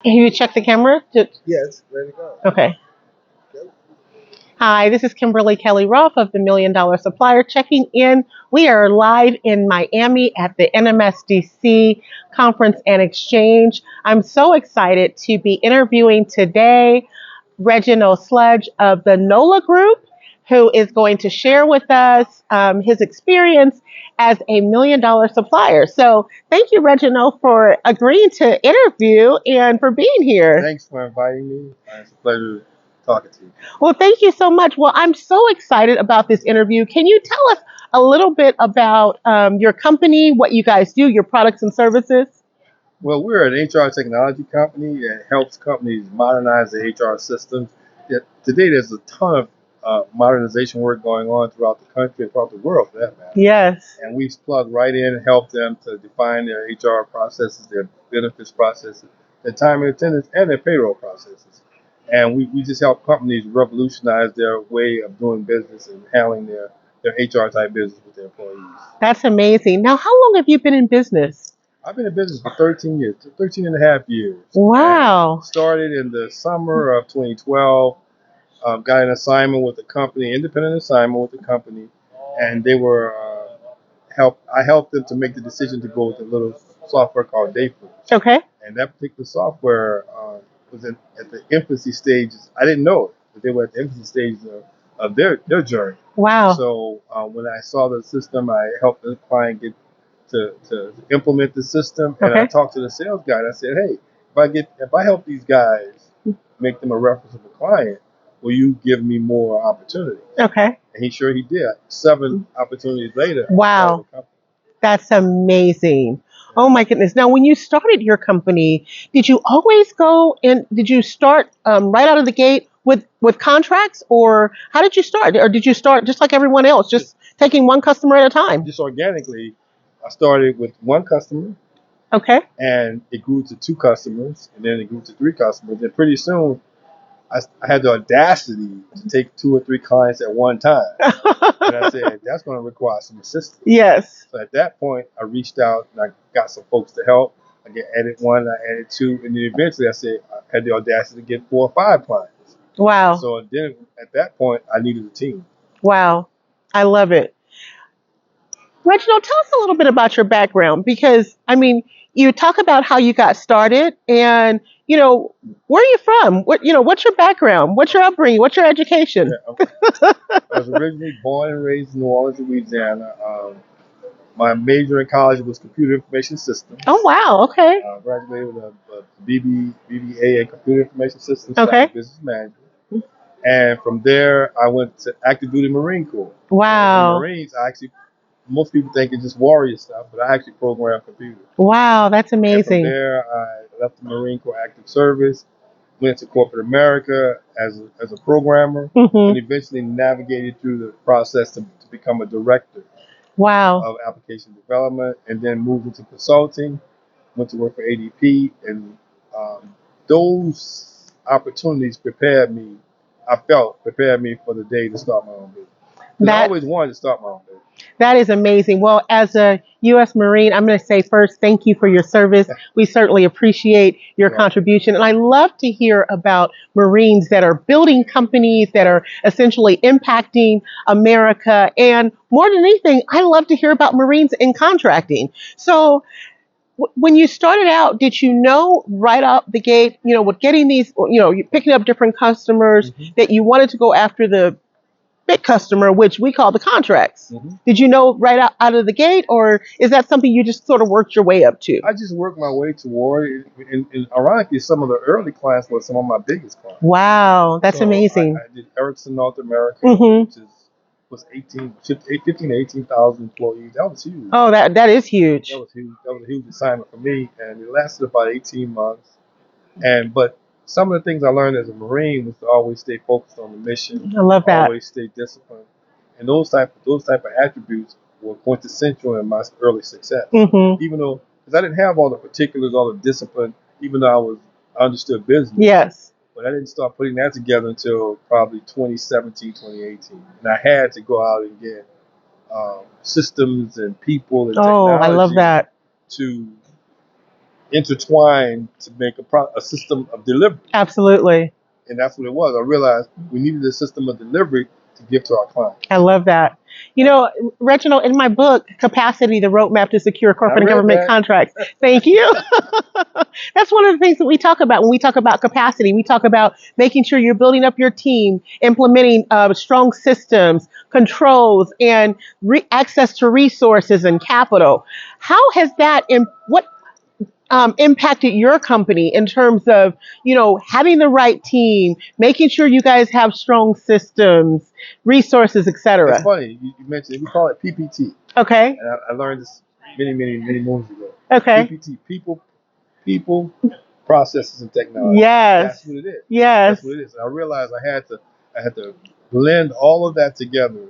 Can you check the camera? Yes, ready to go. Okay. Go. Hi, this is Kimberly Kelly-Rolfe of the Million Dollar Supplier checking in. We are live in Miami at the NMSDC Conference and Exchange. I'm so excited to be interviewing today Reginald Sludge of the NOLA Group, who is going to share with us his experience as a million dollar supplier. So thank you, Reginald, for agreeing to interview and for being here. Thanks for inviting me. It's a pleasure talking to you. Well, thank you so much. Well, I'm so excited about this interview. Can you tell us a little bit about your company, what you guys do, your products and services? Well, we're an HR technology company that helps companies modernize their HR systems. Today, there's a ton of modernization work going on throughout the country and throughout the world, for that matter. Yes. And we plug right in and help them to define their HR processes, their benefits processes, their time and attendance, and their payroll processes. And we just help companies revolutionize their way of doing business and handling their HR type business with their employees. That's amazing. Now, how long have you been in business? I've been in business for 13 years, 13 and a half years. Wow. And started in the summer of 2012, got an assignment with the company, independent assignment with the company, and they were I helped them to make the decision to go with a little software called Dayforce. Okay. And that particular software was at the infancy stages. I didn't know it, but they were at the infancy stages of their journey. Wow. So when I saw the system, I helped the client get to implement the system, and I Okay. talked to the sales guy, and I said, hey, if I help these guys make them a referenceable client, will you give me more opportunities? Okay. And he did. 7 opportunities later. Wow. That's amazing. Oh my goodness. Now, when you started your company, did you always go and did you start right out of the gate with contracts, or how did you start? Or did you start just like everyone else, just taking one customer at a time? Just organically, I started with one customer, Okay. and it grew to 2 customers, and then it grew to 3 customers. And pretty soon, I had the audacity to take 2 or 3 clients at one time. And I said, that's going to require some assistance. Yes. So at that point, I reached out and I got some folks to help. I added 1, I added 2, and then eventually I said I had the audacity to get 4 or 5 clients. Wow. So then at that point, I needed a team. Wow. I love it. Reginald, tell us a little bit about your background because, I mean, you talk about how you got started and, where are you from? What's your background? What's your upbringing? What's your education? Yeah, I was originally born and raised in New Orleans, Louisiana. My major in college was computer information systems. Oh, wow. Okay. Graduated with a BBA in computer information systems, Okay. business management. And from there, I went to active duty Marine Corps. Wow. In the Marines, most people think it's just warrior stuff, but I actually program computers. Wow, that's And from amazing. there, I left the Marine Corps active service, went to corporate America as a programmer, and eventually navigated through the process to become a director Wow. of application development, and then moved into consulting, went to work for ADP, and those opportunities prepared me for the day to start my own business. Because I always wanted to start my own business. That is amazing. Well, as a U.S. Marine, I'm going to say first, thank you for your service. We certainly appreciate your contribution. And I love to hear about Marines that are building companies that are essentially impacting America. And more than anything, I love to hear about Marines in contracting. So when you started out, did you know right out the gate, with getting these, you're picking up different customers, that you wanted to go after the big customer, which we call the contracts? Did you know right out of the gate, or is that something you just sort of worked your way up to? I just worked my way toward it. And ironically, some of the early clients were some of my biggest clients. Wow, that's amazing. I did Ericsson North America, which was 15 to 18,000 employees. That was huge. Oh, that is huge. That was huge. That was a huge assignment for me, and it lasted about 18 months. But some of the things I learned as a Marine was to always stay focused on the mission. I love that. Always stay disciplined, and those type of attributes were quintessential in my early success. Even though, because I didn't have all the particulars, all the discipline, even though I understood business. Yes. But I didn't start putting that together until probably 2017, 2018, and I had to go out and get systems and people and technology. I love that. To intertwined to make a system of delivery. Absolutely. And that's what it was. I realized we needed a system of delivery to give to our clients. I love that. You know, Reginald, in my book, Capacity, the Roadmap to Secure Corporate and Government that. Contracts. Thank you. That's one of the things that we talk about when we talk about capacity. We talk about making sure you're building up your team, implementing strong systems, controls, and access to resources and capital. How has that, what impacted your company in terms of, having the right team, making sure you guys have strong systems, resources, It's etc.? funny you mentioned it. We call it PPT. Okay. And I learned this many moons ago. Okay. PPT, people, processes, and technology. Yes. That's what it is. Yes. That's what it is. And I realized I had to blend all of that together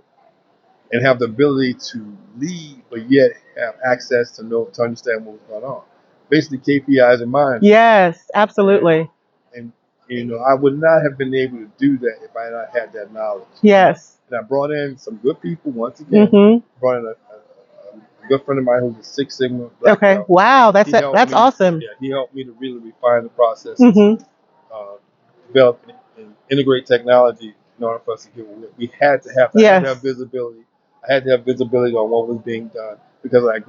and have the ability to lead, but yet have access to understand what was going on. Basically, KPIs in mind. Yes, absolutely. And I would not have been able to do that if I had not had that knowledge. Yes. And I brought in some good people once again. Mm-hmm. Brought in a good friend of mine who's a Six Sigma black Okay. belt. Wow, that's awesome. Yeah, he helped me to really refine the processes, Mm-hmm. develop and integrate technology in order for us to get what we had to have. I had to have visibility. I had to have visibility on what was being done because I'd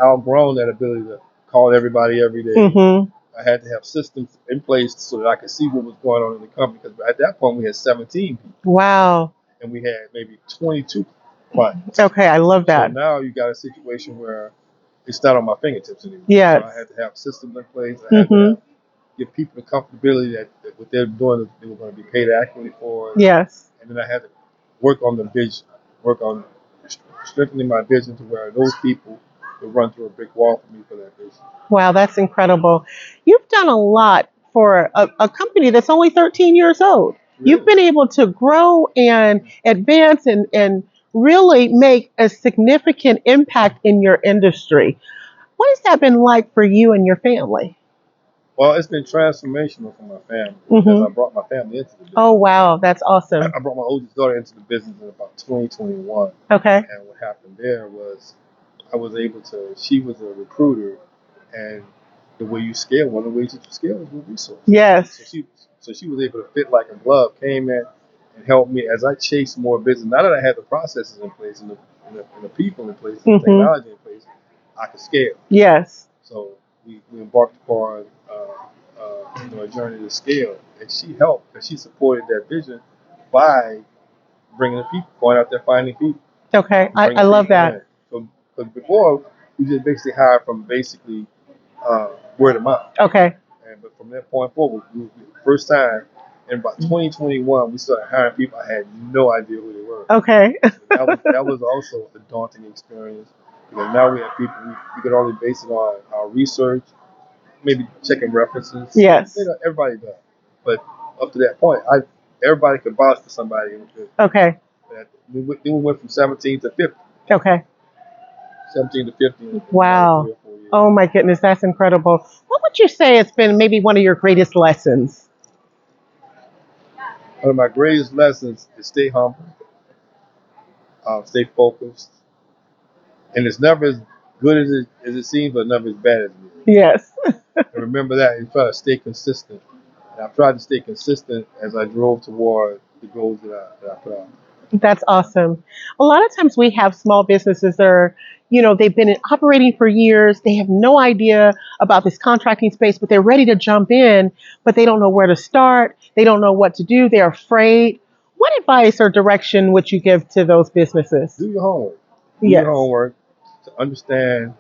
outgrown that ability to call everybody every day. Mm-hmm. I had to have systems in place so that I could see what was going on in the company. Because at that point, we had 17 people. Wow. And we had maybe 22 clients. Okay, I love that. So now you got a situation where it's not on my fingertips anymore. Yes. So I had to have systems in place. I had to give people the comfortability that what they're doing, they were going to be paid accurately for. Yes. And then I had to work on the vision, work on strengthening my vision to where those people would run through a brick wall for me for that vision. Wow, that's incredible. You've done a lot for a company that's only 13 years old. Really? You've been able to grow and advance and really make a significant impact in your industry. What has that been like for you and your family? Well, it's been transformational for my family because I brought my family into the business. Oh, wow. That's awesome. I brought my oldest daughter into the business in about 2021. Okay. And what happened there was she was a recruiter, and the way you scale, one of the ways that you scale is with resources. Yes. So she was able to fit like a glove, came in and helped me as I chased more business. Now that I had the processes in place and the people in place and the technology in place, I could scale. Yes. So we embarked upon a journey to scale, and she helped and she supported that vision by bringing the people, going out there finding people. Okay, I love that. So before we just basically hired from word of mouth. Okay. But from that point forward, first time in about 2021, we started hiring people. I had no idea who they were. Okay. that was also a daunting experience because now we have people we could only base it on our research, maybe checking references. Yes. Everybody does, but up to that point, everybody could vouch for somebody. Okay. Then we went from 17 to 50. Okay. 17 to 50. Wow. Oh my goodness, that's incredible. What would you say has been maybe one of your greatest lessons? One of my greatest lessons is stay humble, stay focused, and it's never as good as it seems, but never as bad as it is. Yes. And remember that and try to stay consistent. And I've tried to stay consistent as I drove toward the goals that I put out. That's awesome. A lot of times we have small businesses that are, they've been operating for years. They have no idea about this contracting space, but they're ready to jump in, but they don't know where to start. They don't know what to do. They're afraid. What advice or direction would you give to those businesses? Do your homework. Do your homework to understand.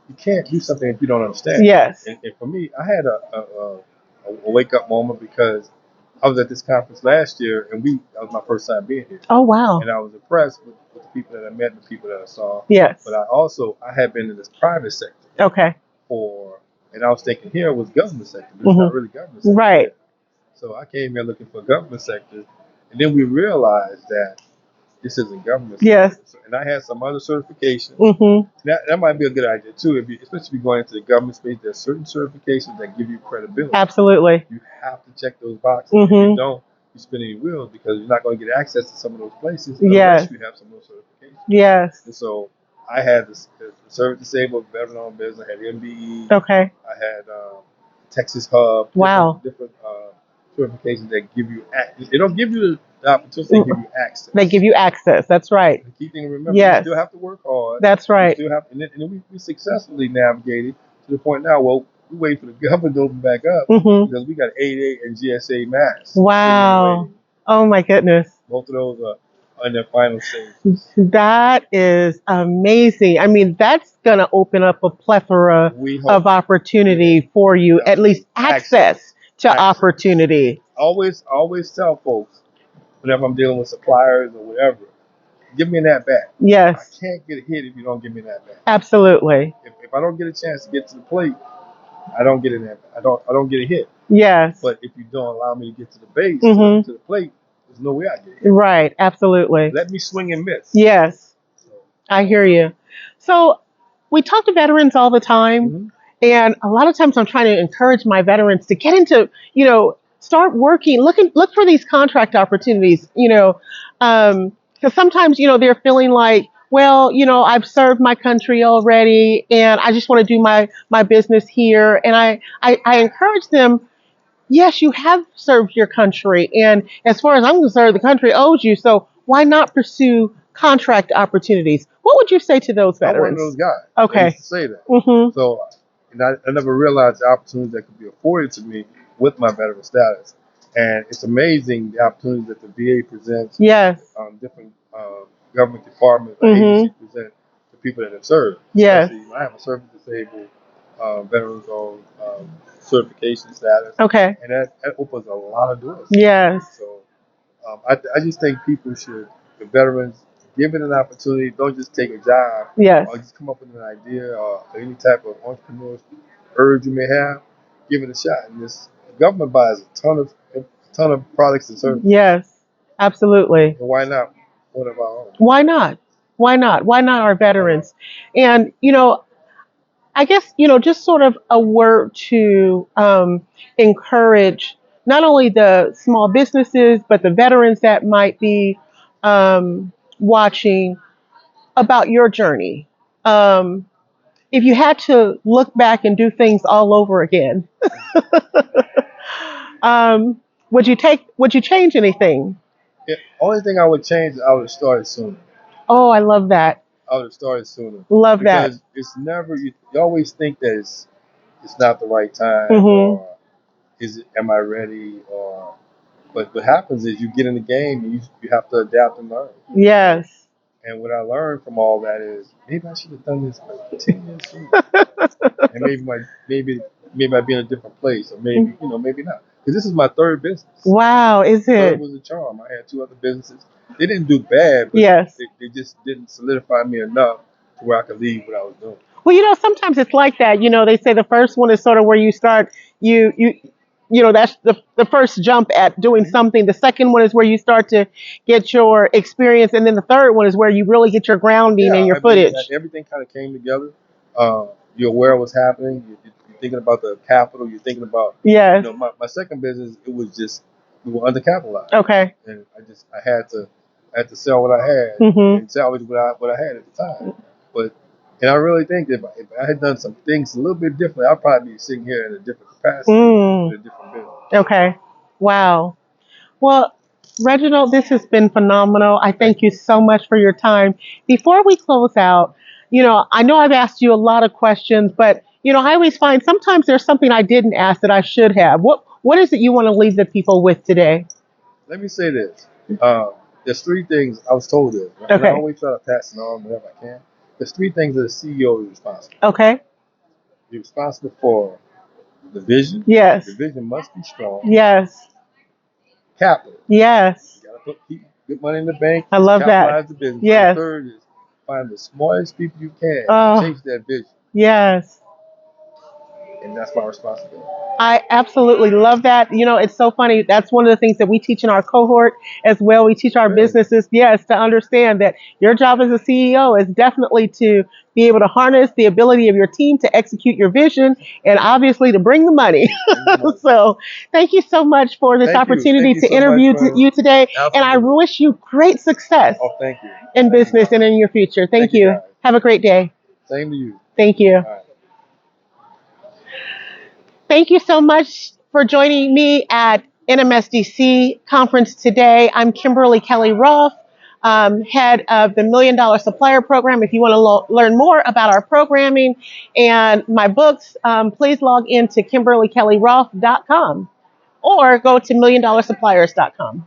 You can't do something if you don't understand. Yes. And for me, I had a wake up moment because I was at this conference last year, and that was my first time being here. Oh, wow. And I was impressed with the people that I met and the people that I saw. Yes. But I had been in this private sector. Okay. And I was thinking here was government sector, but it's not really government sector. Right. Yet. So I came here looking for government sector, and then we realized that this isn't government sector. Yes. And I had some other certifications. Mm-hmm. That might be a good idea too, especially if you're going into the government space. There's certain certifications that give you credibility. Absolutely. You have to check those boxes. Mm-hmm. If you don't, you're spinning your wheels because you're not going to get access to some of those places unless you have some of those certifications. Yes. And so I had the service disabled veteran-owned business. I had MBE. Okay. I had Texas Hub. Wow. Different certifications that give you. They don't give you the opportunity. They give you access. They give you access. That's right. The key thing to remember: Yes. you still have to work hard. That's right. You still have, and then we successfully navigated to the point now. Well, we wait for the government to open back up because we got 8A and GSA masks. Wow. Oh my goodness. Both of those are in their final stages. That is amazing. I mean, that's going to open up a plethora of opportunity for you, at least access to opportunity. Always tell folks, whenever I'm dealing with suppliers or whatever, give me that back. Yes. I can't get a hit if you don't give me that back. Absolutely. If I don't get a chance to get to the plate, I don't get it. I don't get a hit. Yes. But if you don't allow me to get to the base, to the plate, there's no way I get it. Right. Absolutely. Let me swing and miss. Yes. I hear you. So we talk to veterans all the time, and a lot of times I'm trying to encourage my veterans to get into, start working, look for these contract opportunities, because sometimes, they're feeling like, well, I've served my country already, and I just want to do my business here. And I encourage them. Yes, you have served your country, and as far as I'm concerned, the country owes you. So why not pursue contract opportunities? What would you say to those veterans? I'm one of those guys. Okay. I used to say that. So, I never realized the opportunities that could be afforded to me with my veteran status, and it's amazing the opportunities that the VA presents. Yes. Different government departments, agencies present to people that have served. Yes. I have a service disabled veterans on certification status. Okay. And that opens a lot of doors. Yes. So I just think people should, the veterans, give it an opportunity. Don't just take a job. Yes. Or just come up with an idea or any type of entrepreneurial urge you may have. Give it a shot. And the government buys a ton of products and services. Yes. Absolutely. And why not one of our own? Why not? Why not? Why not our veterans? And, I guess, just sort of a word to encourage not only the small businesses, but the veterans that might be watching about your journey. If you had to look back and do things all over again, would you change anything? The only thing I would change is I would have started sooner. Oh, I love that. I would have started sooner. Love that. Because it's never, you always think that it's not the right time, or am I ready, but what happens is you get in the game and you have to adapt and learn. Yes. And what I learned from all that is maybe I should have done this like 10 years sooner. And maybe I'd be in a different place, or maybe maybe not. Because this is my third business. Wow, is it? Third was a charm. I had 2 other businesses. They didn't do bad, but they just didn't solidify me enough to where I could leave what I was doing. Well, sometimes it's like that. They say the first one is sort of where you start, that's the first jump at doing something. The second one is where you start to get your experience. And then the third one is where you really get your grounding and your footage. Everything kind of came together. You're aware of what's happening. You're thinking about the capital. You're thinking about, my second business, it was just, we were undercapitalized. Okay. And I had to sell what I had and salvage what I had at the time. And I really think that if I had done some things a little bit differently, I'd probably be sitting here in a different capacity, in a different business. Okay. Wow. Well, Reginald, this has been phenomenal. I thank you so much for your time. Before we close out, I know I've asked you a lot of questions, but, I always find sometimes there's something I didn't ask that I should have. What is it you want to leave the people with today? Let me say this. There's 3 things I was told this. Right? Okay. And I always try to pass it on whenever I can. There's 3 things that a CEO is responsible for. Okay. You're responsible for the vision. Yes. The vision must be strong. Yes. Capital. Yes. You gotta keep good money in the bank. I love capitalize that. The business. Yes. The third is find the smartest people you can. Chase that vision. Yes. and that's my responsibility. I absolutely love that. You know, it's so funny. That's one of the things that we teach in our cohort as well. We teach our Really? businesses, yes, to understand that your job as a CEO is definitely to be able to harness the ability of your team to execute your vision and obviously to bring the money. Bring the money. So thank you so much for this Thank you. opportunity Thank you to so much interview for you today. And I absolutely. wish you great success Oh, thank you. in Thank you, business guys. and in your future. Thank Thank you, you. guys. Have a great day. Same to you. Thank you. All right. Thank you so much for joining me at NMSDC conference today. I'm Kimberly Kelly-Rolfe, head of the Million Dollar Supplier Program. If you want to learn more about our programming and my books, please log into KimberlyKellyRolfe.com or go to milliondollar suppliers.com.